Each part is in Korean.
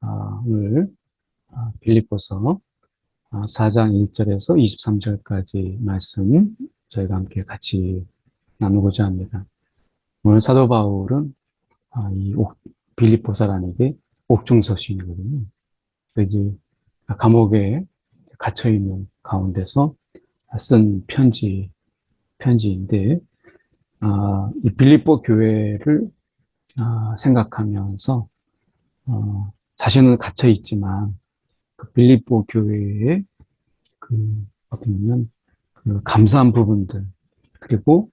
오늘 빌립보서 4장 1절에서 23절까지 말씀 저희가 함께 같이 나누고자 합니다. 오늘 사도 바울은 이 빌립보사라는 게 옥중서신이거든요. 이제 감옥에 갇혀 있는 가운데서 쓴 편지인데 이 빌립보 교회를 생각하면서 자신은 갇혀 있지만 그 빌립보 교회의 어떻게 보면 그 감사한 부분들, 그리고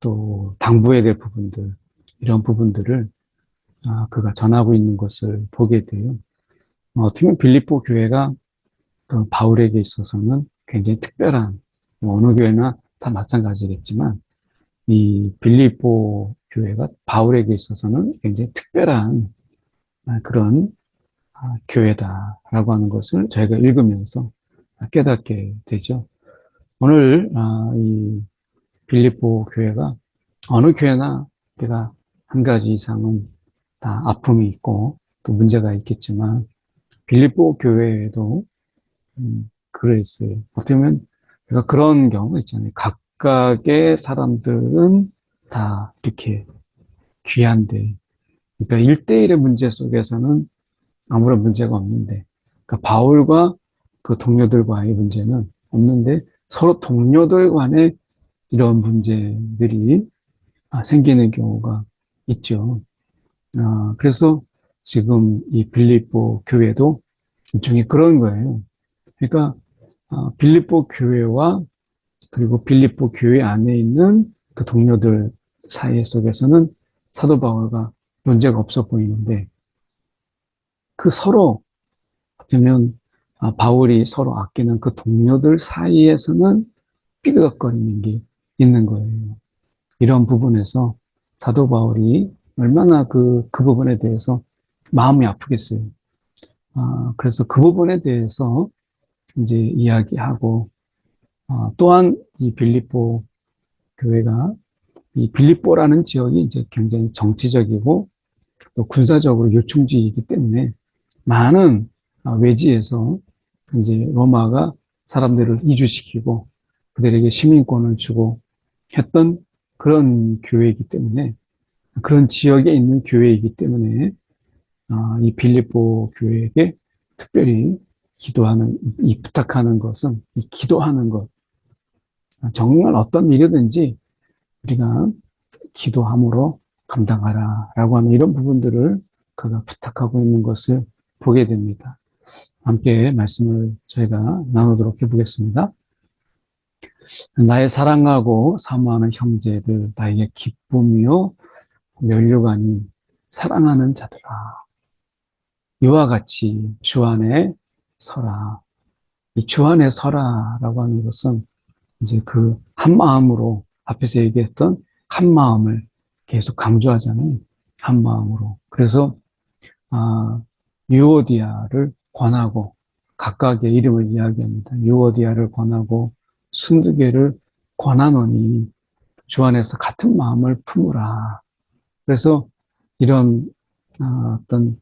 또 당부해야 될 부분들, 이런 부분들을 그가 전하고 있는 것을 보게 돼요. 어떻게 보면 빌립보 교회가 그 바울에게 있어서는 굉장히 특별한, 어느 교회나 다 마찬가지겠지만 이 빌립보 교회가 바울에게 있어서는 굉장히 특별한 그런 교회다라고 하는 것을 저희가 읽으면서 깨닫게 되죠. 오늘 이 빌립보 교회가 어느 교회나 우리가 한 가지 이상은 다 아픔이 있고 또 문제가 있겠지만 빌립보 교회에도 그랬어요. 어떻게 보면 우리가 그런 경우가 있잖아요. 각각의 사람들은 다 이렇게 귀한데, 그러니까 1대1의 문제 속에서는 아무런 문제가 없는데, 그러니까 바울과 그 동료들과의 문제는 없는데 서로 동료들 간에 이런 문제들이 생기는 경우가 있죠. 그래서 지금 이 빌립보 교회도 일종의 그런 거예요. 그러니까 빌립보 교회와 그리고 빌립보 교회 안에 있는 그 동료들 사이 속에서는 사도 바울과 문제가 없어 보이는데, 그 서로 어쩌면 바울이 서로 아끼는 그 동료들 사이에서는 삐그덕거리는 게 있는 거예요. 이런 부분에서 사도 바울이 얼마나 그 부분에 대해서 마음이 아프겠어요. 그래서 그 부분에 대해서 이제 이야기하고, 또한 이 빌립보 교회가, 이 빌립보라는 지역이 이제 굉장히 정치적이고 또 군사적으로 요충지이기 때문에 많은 외지에서 이제 로마가 사람들을 이주시키고 그들에게 시민권을 주고 했던 그런 교회이기 때문에, 그런 지역에 있는 교회이기 때문에 이 빌립보 교회에게 특별히 기도하는, 이 부탁하는 것은 이 기도하는 것, 정말 어떤 일이든지 우리가 기도함으로 감당하라라고 하는 이런 부분들을 그가 부탁하고 있는 것을 보게 됩니다. 함께 말씀을 저희가 나누도록 해보겠습니다. 나의 사랑하고 사모하는 형제들, 나에게 기쁨이요 면류관이 사랑하는 자들아, 이와 같이 주 안에 서라. 이 주 안에 서라라고 하는 것은 이제 그 한 마음으로, 앞에서 얘기했던 한 마음을 계속 강조하잖아요. 한 마음으로. 그래서 유오디아를 권하고, 각각의 이름을 이야기합니다. 유오디아를 권하고 순두개를 권하노니 주 안에서 같은 마음을 품으라. 그래서 이런 어떤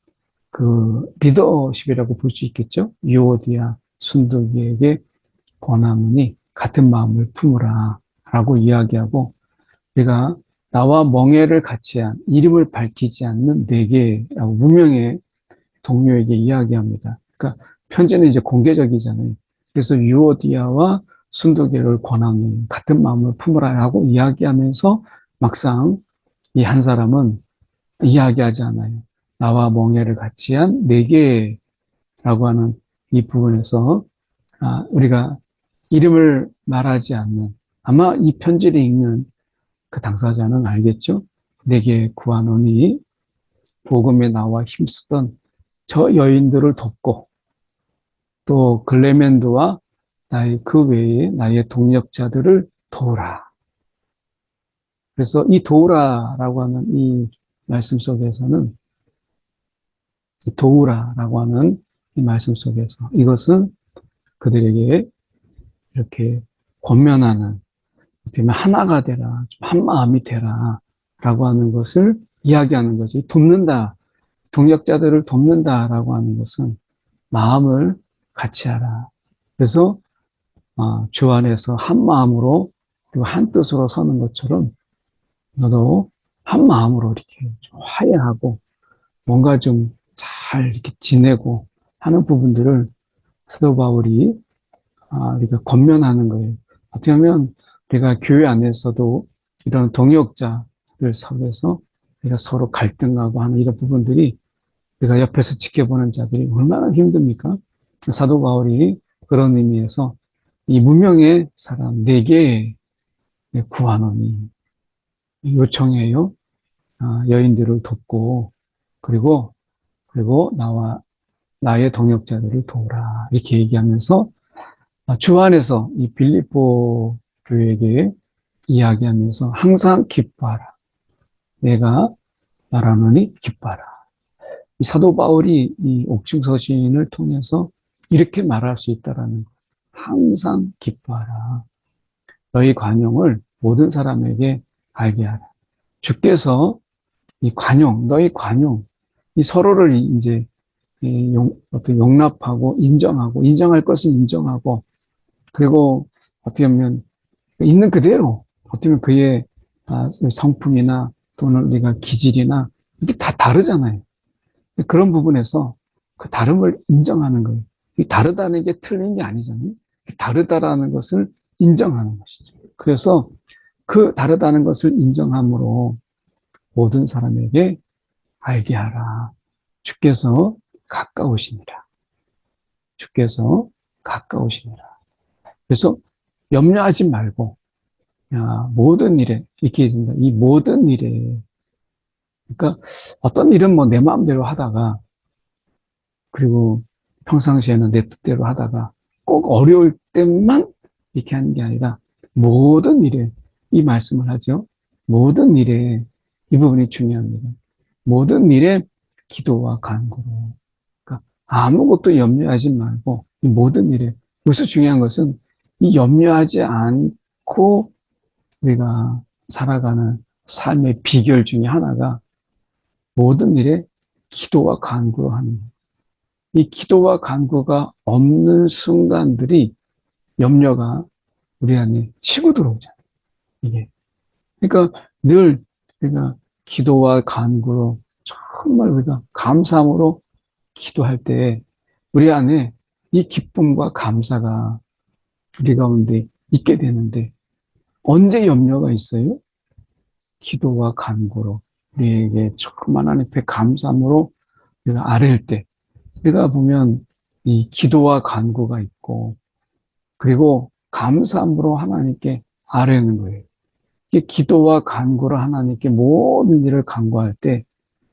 그 리더십이라고 볼 수 있겠죠. 유오디아 순두개에게 권하노니 같은 마음을 품으라 라고 이야기하고, 우리가 나와 멍에를 같이 한, 이름을 밝히지 않는 네 개라고 무명의 동료에게 이야기합니다. 그러니까 편지는 이제 공개적이잖아요. 그래서 유오디아와 순두개를 권하는 같은 마음을 품으라 하고 이야기하면서 막상 이 한 사람은 이야기하지 않아요. 나와 멍에를 같이 한 네 개라고 하는 이 부분에서 우리가 이름을 말하지 않는, 아마 이 편지를 읽는 그 당사자는 알겠죠? 내게 구하노니 복음에 나와 힘쓰던 저 여인들을 돕고 또 글레멘드와 나의 그 외에 나의 동력자들을 도우라. 그래서 이 도우라라고 하는 이 말씀 속에서는, 도우라라고 하는 이 말씀 속에서 이것은 그들에게 이렇게 권면하는, 어떻게 하나가 되라, 한 마음이 되라 라고 하는 것을 이야기하는 거지. 돕는다, 동역자들을 돕는다라고 하는 것은 마음을 같이 하라. 그래서 주 안에서 한 마음으로 그리고 한 뜻으로 서는 것처럼 너도 한 마음으로 이렇게 좀 화해하고 뭔가 좀 잘 이렇게 지내고 하는 부분들을 사도 바울이 우리가 권면하는 거예요. 어떻게 하면 우리가 교회 안에서도 이런 동역자들 사이에서 우리가 서로 갈등하고 하는 이런 부분들이 우리가 옆에서 지켜보는 자들이 얼마나 힘듭니까? 사도 바울이 그런 의미에서 이 무명의 사람 4개 구하노니 요청해요. 여인들을 돕고 그리고 나의 동역자들을 도우라 이렇게 얘기하면서 주 안에서 이 빌립보 교회에게 이야기하면서 항상 기뻐하라. 내가 말하노니 기뻐하라. 이 사도 바울이 이 옥중서신을 통해서 이렇게 말할 수 있다라는 것. 항상 기뻐하라. 너희 관용을 모든 사람에게 알게 하라. 주께서 이 관용, 너희 관용, 이 서로를 이제 어떤 용납하고 인정할 것은 인정하고, 그리고 어떻게 보면 있는 그대로, 어떻게 보면 그의 성품이나 또는 우리가 기질이나 이게 다 다르잖아요. 그런 부분에서 그 다름을 인정하는 거예요. 이 다르다는 게 틀린 게 아니잖아요. 다르다라는 것을 인정하는 것이죠. 그래서 그 다르다는 것을 인정함으로 모든 사람에게 알게 하라. 주께서 가까우시니라. 주께서 가까우시니라. 그래서 염려하지 말고 모든 일에 이렇게 해준다. 이 모든 일에 그러니까 어떤 일은 뭐 내 마음대로 하다가 그리고 평상시에는 내 뜻대로 하다가 꼭 어려울 때만 이렇게 하는 게 아니라 모든 일에 이 말씀을 하죠. 모든 일에 이 부분이 중요합니다. 모든 일에 기도와 간구로. 그러니까 아무것도 염려하지 말고 이 모든 일에 여기서 중요한 것은 이 염려하지 않고 우리가 살아가는 삶의 비결 중에 하나가 모든 일에 기도와 간구로 하는 거예요. 이 기도와 간구가 없는 순간들이 염려가 우리 안에 치고 들어오잖아요. 이게. 그러니까 늘 우리가 기도와 간구로 정말 우리가 감사함으로 기도할 때 우리 안에 이 기쁨과 감사가 우리 가운데 있게 되는데 언제 염려가 있어요? 기도와 간구로 우리에게 조그만 하나님께 감사함으로 우리가 아뢰일 때 우리가 보면 이 기도와 간구가 있고 그리고 감사함으로 하나님께 아뢰는 거예요. 이 기도와 간구로 하나님께 모든 일을 간구할 때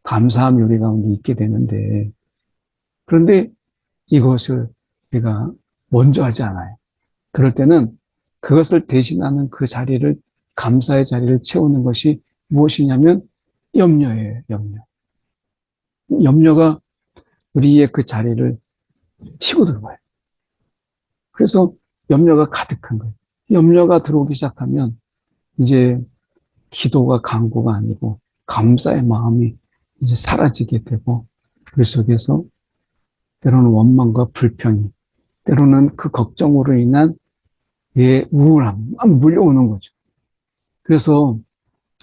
감사함이 우리 가운데 있게 되는데 그런데 이것을 우리가 먼저 하지 않아요. 그럴 때는 그것을 대신하는 그 자리를 감사의 자리를 채우는 것이 무엇이냐면 염려예요. 염려가 우리의 그 자리를 치고 들어가요. 그래서 염려가 가득한 거예요. 염려가 들어오기 시작하면 이제 기도가 간구가 아니고 감사의 마음이 이제 사라지게 되고 그 속에서 때로는 원망과 불평이 때로는 그 걱정으로 인한 우울함 물려오는 거죠. 그래서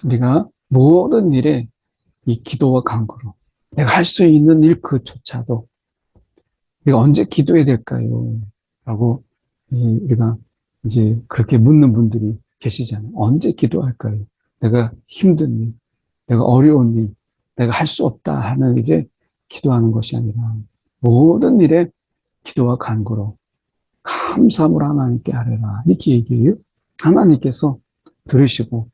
우리가 모든 일에 이 기도와 간구로 내가 할 수 있는 일 그조차도 우리가 언제 기도해야 될까요? 라고 우리가 이제 그렇게 묻는 분들이 계시잖아요. 언제 기도할까요? 내가 힘든 일, 내가 어려운 일, 내가 할 수 없다 하는 일에 기도하는 것이 아니라 모든 일에 기도와 간구로 감사함으로 하나님께 아뢰라. 이렇게 얘기해요. 하나님께서 들으시고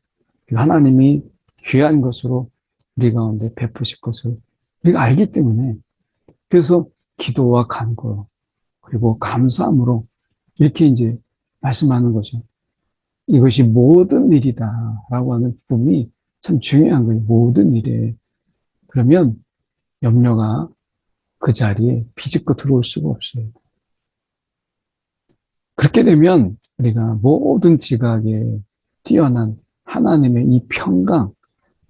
하나님이 귀한 것으로 우리 가운데 베푸실 것을 우리가 알기 때문에 그래서 기도와 간구 그리고 감사함으로 이렇게 이제 말씀하는 거죠. 이것이 모든 일이다라고 하는 부분이 참 중요한 거예요. 모든 일에. 그러면 염려가 그 자리에 비집고 들어올 수가 없어요. 그렇게 되면 우리가 모든 지각에 뛰어난 하나님의 이 평강,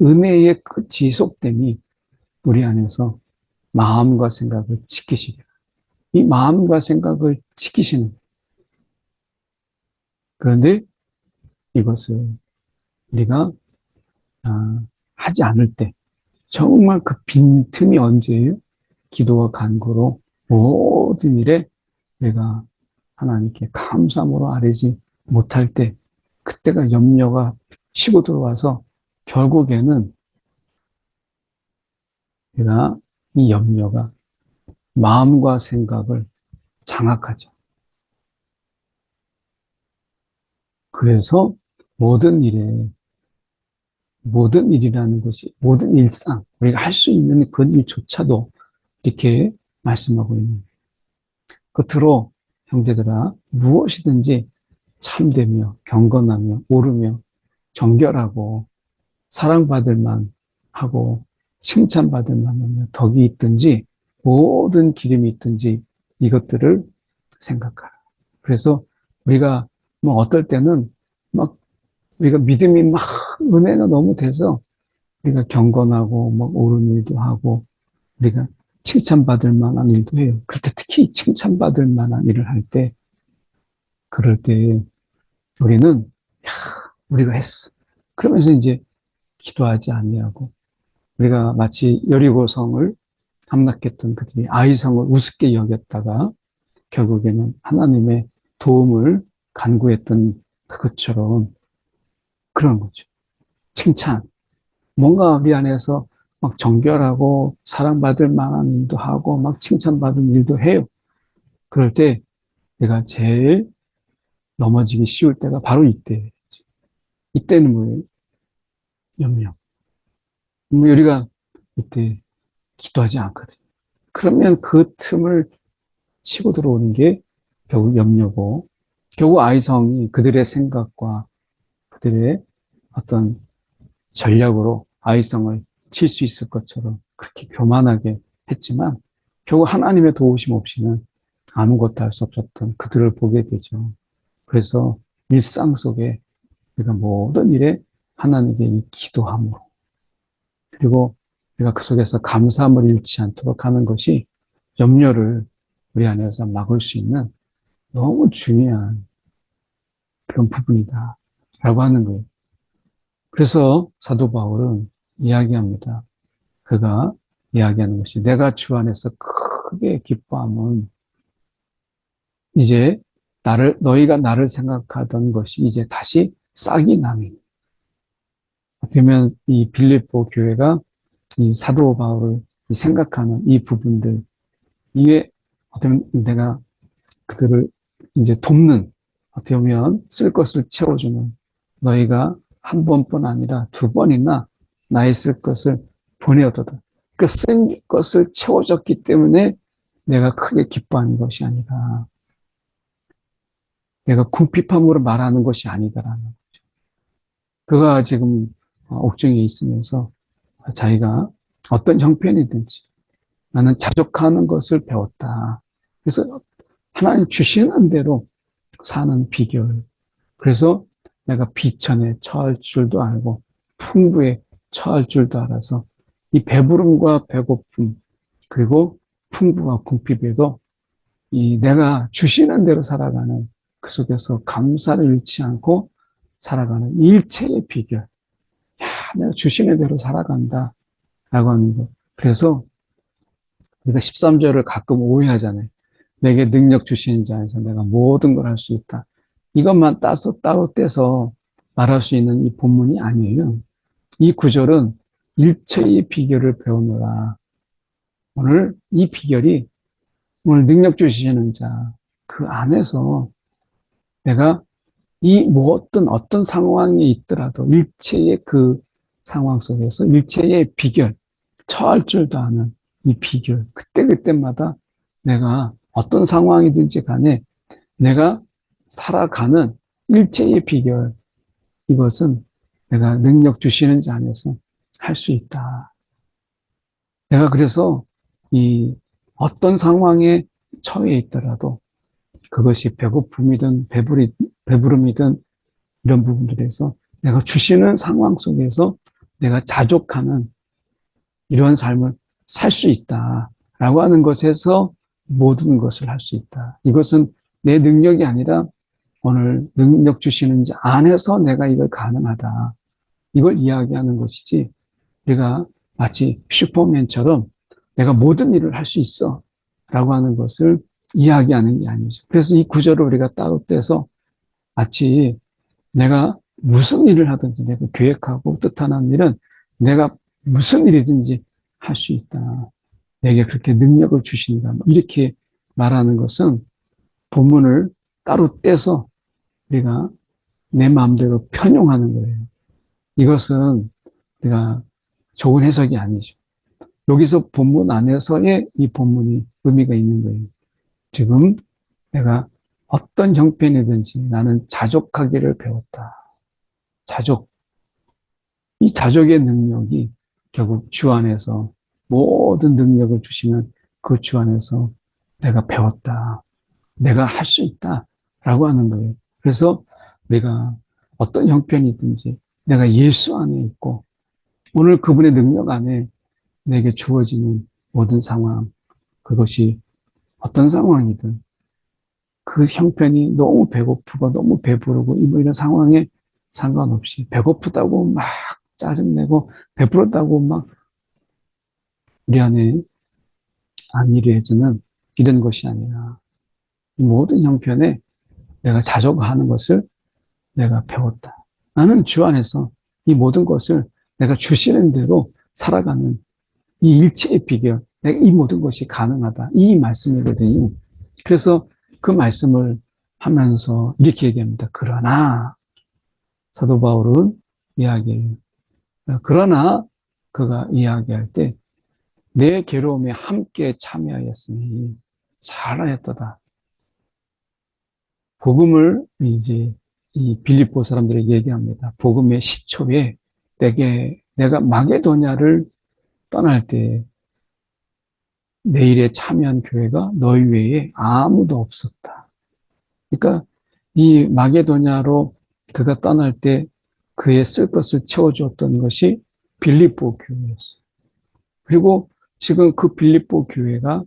은혜의 그 지속됨이 우리 안에서 마음과 생각을 지키시리라. 이 마음과 생각을 지키시는. 그런데 이것을 우리가 하지 않을 때 정말 그 빈틈이 언제예요? 기도와 간구로 모든 일에 내가 하나님께 감사함으로 아뢰지 못할 때 그때가 염려가 치고 들어와서 결국에는 내가 이 염려가 마음과 생각을 장악하죠. 그래서 모든 일이라는 것이, 모든 일상, 우리가 할 수 있는 그 일조차도 이렇게 말씀하고 있는. 끝으로 형제들아, 무엇이든지 참되며 경건하며 옳으며 정결하고 사랑받을 만하고 칭찬받을 만하며 덕이 있든지 모든 기름이 있든지 이것들을 생각하라. 그래서 우리가 뭐 어떨 때는 막 우리가 믿음이 막 은혜가 너무 돼서 우리가 경건하고 막 옳은 일도 하고 우리가 칭찬받을 만한 일도 해요. 그럴 때 특히 칭찬받을 만한 일을 할 때 그럴 때 우리는 야, 우리가 했어. 그러면서 이제 기도하지 아니하고 우리가 마치 여리고성을 함락했던 그들이 아이성을 우습게 여겼다가 결국에는 하나님의 도움을 간구했던 그것처럼 그런 거죠. 칭찬. 뭔가 우리 안에서 막 정결하고 사랑받을 만한 일도 하고 막 칭찬받은 일도 해요. 그럴 때 내가 제일 넘어지기 쉬울 때가 바로 이때. 이때는 뭐예요? 염려. 우리가 이때 기도하지 않거든요. 그러면 그 틈을 치고 들어오는 게 결국 염려고, 결국 아이성이 그들의 생각과 그들의 어떤 전략으로 아이성을 칠 수 있을 것처럼 그렇게 교만하게 했지만 결국 하나님의 도우심 없이는 아무것도 할 수 없었던 그들을 보게 되죠. 그래서 일상 속에 우리가 모든 일에 하나님께 이 기도함으로 그리고 우리가 그 속에서 감사함을 잃지 않도록 하는 것이 염려를 우리 안에서 막을 수 있는 너무 중요한 그런 부분이다 라고 하는 거예요. 그래서 사도 바울은 이야기합니다. 그가 이야기하는 것이 내가 주 안에서 크게 기뻐함은 이제 너희가 나를 생각하던 것이 이제 다시 싹이 나니. 어쩌면 이 빌립보 교회가 이 사도 바울을 생각하는 이 부분들, 이게 어쩌면 내가 그들을 이제 돕는, 어떻게 보면 쓸 것을 채워주는 너희가 한 번뿐 아니라 두 번이나 나의 쓸 것을 보내어도다. 그 쓴 것을 채워줬기 때문에 내가 크게 기뻐하는 것이 아니라 내가 궁핍함으로 말하는 것이 아니다라는 거죠. 그가 지금 옥중에 있으면서 자기가 어떤 형편이든지 나는 자족하는 것을 배웠다. 그래서 하나님 주시는 대로 사는 비결. 그래서 내가 비천에 처할 줄도 알고 풍부에 처할 줄도 알아서 이 배부름과 배고픔 그리고 풍부와 궁핍에도 이 내가 주시는 대로 살아가는 그 속에서 감사를 잃지 않고 살아가는 일체의 비결. 야, 내가 주시는 대로 살아간다. 라고 하는 거. 그래서 우리가 13절을 가끔 오해하잖아요. 내게 능력 주시는 자 안에서 내가 모든 걸 할 수 있다. 이것만 따로 떼서 말할 수 있는 이 본문이 아니에요. 이 구절은 일체의 비결을 배우노라. 오늘 이 비결이 오늘 능력 주시는 자, 그 안에서 내가 이 어떤 상황에 있더라도 일체의 그 상황 속에서 일체의 비결, 처할 줄도 아는 이 비결, 그때마다 내가 어떤 상황이든지 간에 내가 살아가는 일체의 비결, 이것은 내가 능력 주시는 자 안에서 할 수 있다. 내가 그래서 이 어떤 상황에 처해 있더라도 그것이 배고픔이든 배부름이든 이런 부분들에서 내가 주시는 상황 속에서 내가 자족하는 이러한 삶을 살 수 있다. 라고 하는 것에서 모든 것을 할 수 있다. 이것은 내 능력이 아니라 오늘 능력 주시는 자 안에서 내가 이걸 가능하다. 이걸 이야기하는 것이지, 우리가 마치 슈퍼맨처럼 내가 모든 일을 할 수 있어 라고 하는 것을 이야기하는 게 아니죠. 그래서 이 구절을 우리가 따로 떼서 마치 내가 무슨 일을 하든지 내가 계획하고 뜻하는 일은 내가 무슨 일이든지 할 수 있다. 내게 그렇게 능력을 주신다. 이렇게 말하는 것은 본문을 따로 떼서 우리가 내 마음대로 편용하는 거예요. 이것은 우리가 좋은 해석이 아니죠. 여기서 본문 안에서의 이 본문이 의미가 있는 거예요. 지금 내가 어떤 형편이든지 나는 자족하기를 배웠다. 자족. 이 자족의 능력이 결국 주 안에서 모든 능력을 주시는 그 주 안에서 내가 배웠다. 내가 할 수 있다. 라고 하는 거예요. 그래서 내가 어떤 형편이든지 내가 예수 안에 있고 오늘 그분의 능력 안에 내게 주어지는 모든 상황, 그것이 어떤 상황이든 그 형편이 너무 배고프고 너무 배부르고 뭐 이런 상황에 상관없이 배고프다고 막 짜증내고 배부르다고 막 우리 안에 안일해지는 이런 것이 아니라 이 모든 형편에 내가 자족하는 것을 내가 배웠다. 나는 주 안에서 이 모든 것을 내가 주시는 대로 살아가는 이 일체의 비결, 내가 이 모든 것이 가능하다. 이 말씀이거든요. 그래서 그 말씀을 하면서 이렇게 얘기합니다. 그러나 사도 바울은 이야기해요. 그러나 그가 이야기할 때 내 괴로움에 함께 참여하였으니 잘하였도다. 복음을 이제 이 빌립보 사람들에게 얘기합니다. 복음의 시초에 내가 마게도냐를 떠날 때 내 일에 참여한 교회가 너희 외에 아무도 없었다. 그러니까 이 마게도냐로 그가 떠날 때 그의 쓸 것을 채워주었던 것이 빌립보 교회였어요. 그리고 지금 그 빌립보 교회가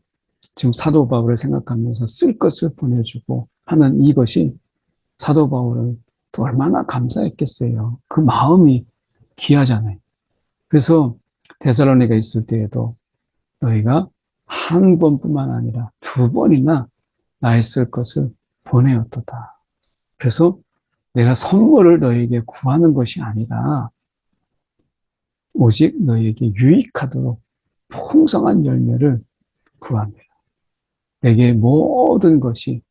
지금 사도 바울을 생각하면서 쓸 것을 보내주고 하는 이것이 사도 바울은 또 얼마나 감사했겠어요. 그 마음이 귀하잖아요. 그래서 데살로니가 있을 때에도 너희가 한 번뿐만 아니라 두 번이나 나의 쓸 것을 보내었도다. 그래서 내가 선물을 너에게 구하는 것이 아니라 오직 너에게 유익하도록 풍성한 열매를 구합니다. 내게 모든 것이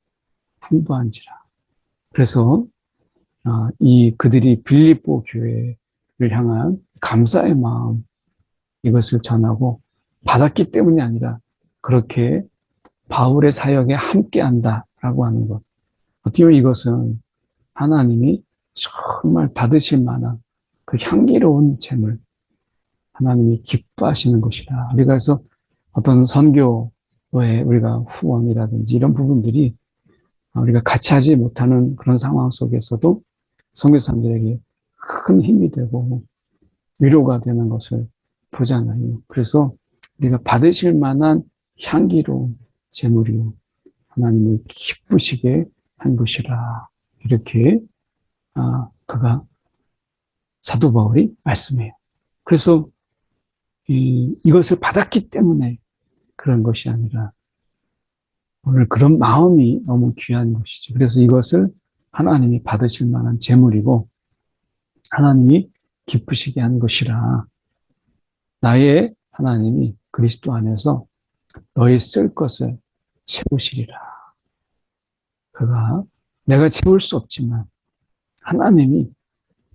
풍부한지라. 그래서 이 그들이 빌립보 교회를 향한 감사의 마음 이것을 전하고 받았기 때문이 아니라 그렇게 바울의 사역에 함께한다라고 하는 것. 어떻게 보면 이것은 하나님이 정말 받으실 만한 그 향기로운 재물, 하나님이 기뻐하시는 것이다. 우리가 그래서 어떤 선교에 우리가 후원이라든지 이런 부분들이 우리가 같이 하지 못하는 그런 상황 속에서도 선교사님들에게 큰 힘이 되고 위로가 되는 것을 보잖아요. 그래서 우리가 받으실 만한 향기로운 재물이요. 하나님을 기쁘시게 한 것이라. 이렇게 그가 사도 바울이 말씀해요. 그래서 이것을 받았기 때문에 그런 것이 아니라 오늘 그런 마음이 너무 귀한 것이죠. 그래서 이것을 하나님이 받으실 만한 재물이고 하나님이 기쁘시게 한 것이라. 나의 하나님이 그리스도 안에서 너희 쓸 것을 채우시리라. 그가 내가 채울 수 없지만 하나님이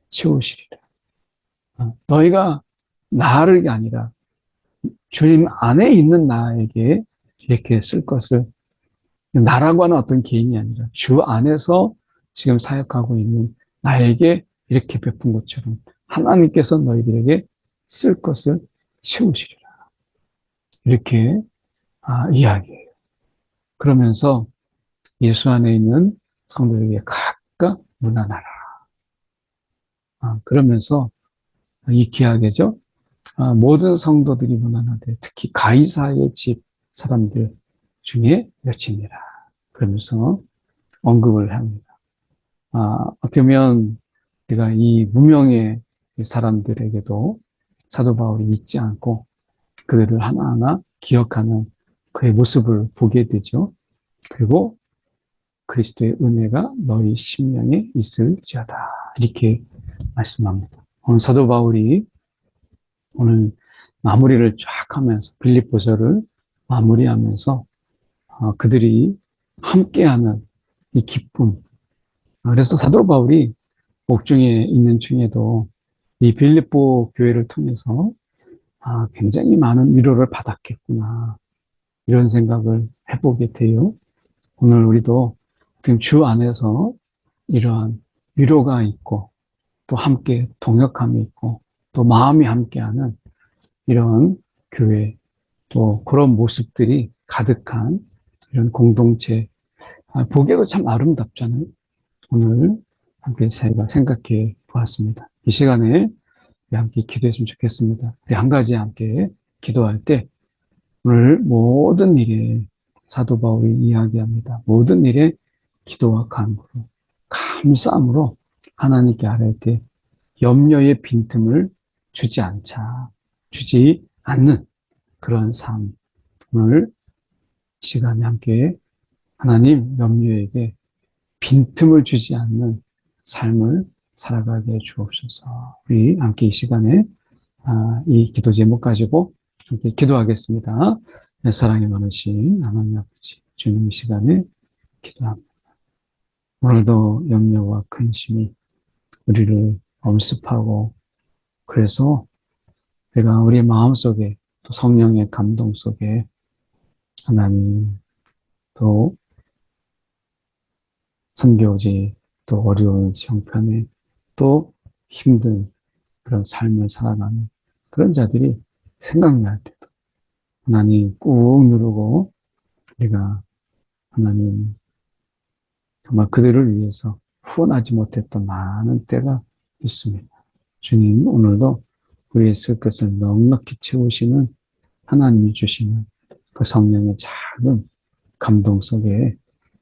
채우시리라. 너희가 나를 아니라 주님 안에 있는 나에게 이렇게 쓸 것을 나라고 하는 어떤 개인이 아니라 주 안에서 지금 사역하고 있는 나에게 이렇게 베푼 것처럼 하나님께서 너희들에게 쓸 것을 채우시리라. 이렇게 이야기해요. 그러면서 예수 안에 있는 성도에게 각각 문안하라. 그러면서 이 기하게죠. 모든 성도들이 문안하되 특히 가이사의 집 사람들 중에 몇이니라. 그러면서 언급을 합니다. 어떻게 보면 우리가 이 무명의 사람들에게도 사도 바울이 잊지 않고 그들을 하나하나 기억하는 그의 모습을 보게 되죠. 그리고 그리스도의 은혜가 너희 심령에 있을지어다. 이렇게 말씀합니다. 오늘 사도 바울이 오늘 마무리를 쫙 하면서 빌립보서를 마무리하면서 그들이 함께하는 이 기쁨. 그래서 사도 바울이 옥중에 있는 중에도 이 빌립보 교회를 통해서 굉장히 많은 위로를 받았겠구나. 이런 생각을 해보게 돼요. 오늘 우리도 지금 주 안에서 이러한 위로가 있고 또 함께 동역함이 있고 또 마음이 함께하는 이런 교회 또 그런 모습들이 가득한 이런 공동체 보기에도 참 아름답잖아요. 오늘 함께 저희가 생각해 보았습니다. 이 시간에 함께 기도했으면 좋겠습니다. 우리 한 가지 함께 기도할 때 오늘 모든 일에 사도 바울이 이야기합니다. 모든 일에 기도와 간구로 감사함으로 하나님께 아뢰 때 염려의 빈틈을 주지 않는 그런 삶. 오늘 시간에 함께 하나님 염려에게 빈틈을 주지 않는 삶을 살아가게 해 주옵소서. 우리 함께 이 시간에 이 기도 제목 가지고 함께 기도하겠습니다. 내 사랑이 많으신 하나님 아버지, 주님 이 시간에 기도합니다. 오늘도 염려와 근심이 우리를 엄습하고 그래서 내가 우리의 마음속에 또 성령의 감동 속에 하나님 또 선교지 또 어려운 형편에 또 힘든 그런 삶을 살아가는 그런 자들이 생각날 때도 하나님 꾹 누르고 우리가 하나님 정말 그들을 위해서 후원하지 못했던 많은 때가 있습니다. 주님 오늘도 우리의 쓸 것을 넉넉히 채우시는 하나님이 주시는 그 성령의 작은 감동 속에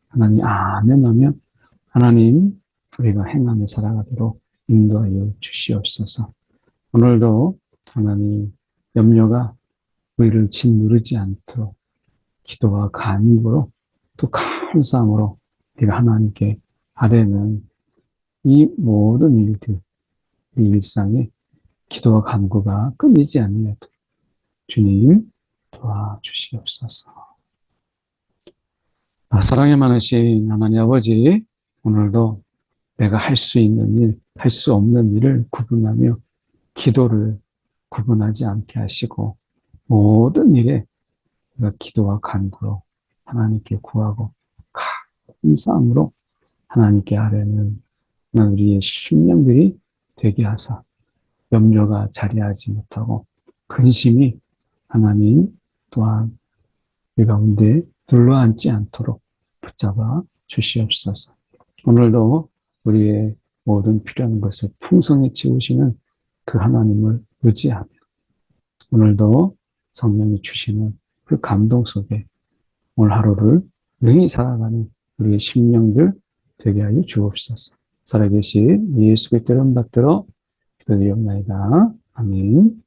하나님 아멘 하면 하나님 우리가 행함에 살아가도록 인도하여 주시옵소서. 오늘도 하나님 염려가 우리를 짓누르지 않도록 기도와 간구로 또 감사함으로 우리가 하나님께 아뢰는 이 모든 일들, 이 일상에 기도와 간구가 끊이지 않으려도 주님 도와주시옵소서. 사랑이 많으신 하나님 아버지, 오늘도 내가 할 수 있는 일, 할 수 없는 일을 구분하며 기도를 구분하지 않게 하시고 모든 일에 내가 기도와 간구로 하나님께 구하고 감사함으로 하나님께 아뢰는 우리의 심령들이 되게 하사 염려가 자리하지 못하고 근심이 하나님 또한 우리 가운데 둘러앉지 않도록 붙잡아 주시옵소서. 오늘도 우리의 모든 필요한 것을 풍성히 채우시는 그 하나님을 의지하며 오늘도 성령이 주시는 그 감동 속에 오늘 하루를 능히 살아가는 우리의 심령들 되게 하여 주옵소서. 살아계신 예수 그리스도를 받들어 기도드리옵나이다. 아멘.